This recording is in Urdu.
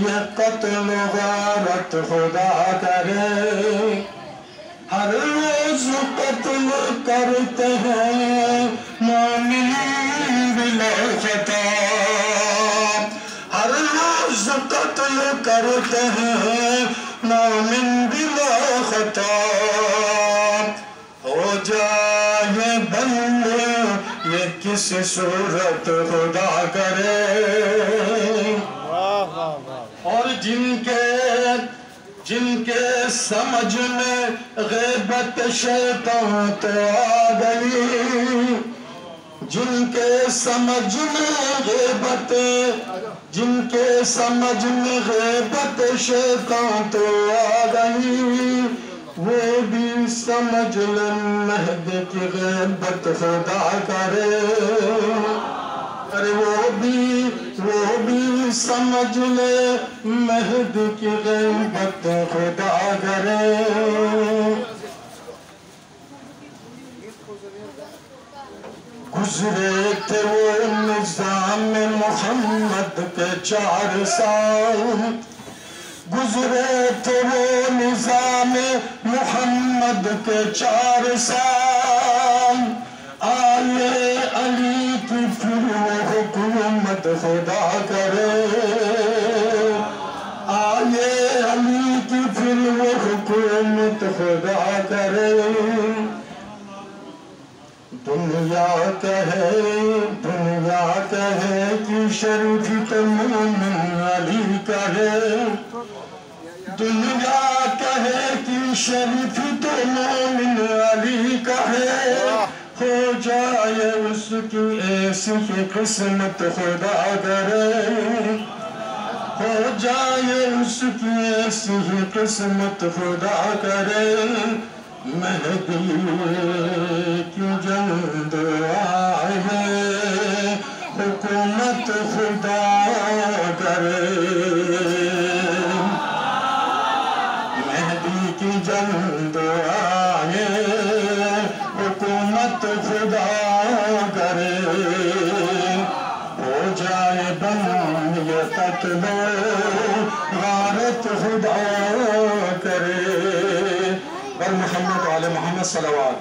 یہ قتل غارت خدا کرے ہر روز قتل کرتے ہیں مومن بلا خطا ہر روز قتل کرتے ہیں مومن بلا خطا ہو جائے بند یہ کس صورت خدا کرے اور جن کے سمجھ میں غیبت شیطان تو آ گئی جن کے سمجھ میں غیبت شیطان تو آ گئی وہ بھی سمجھ لیں مہدی کی غیبت خدا کرے ارے وہ بھی سمجھ لے مہدی کی غیبت خدا کرے گزرے تھے وہ نظام محمد کے 4 سال گزرے تھے وہ نظام محمد کے 4 سال آلے علی کی پھر وہ حکومت خدا کرے آلے علی کی پھر وہ حکومت خدا کرے دنیا کہے کہ شریف تو مومن علی کہے دنیا کہے کہ شریف تو مومن علی کہے ہو جائے اس کی ایسی قسمت خدا کرے ہو جائے اس کی ایسی قسمت خدا کرے مہدی کی جلد آئے حکومت خدا کرے مہدی کی جلد آئے حکومت خدا کرے ہو جائے بند یہ قتل غارت خدا کرے محمد و آل محمد صلوات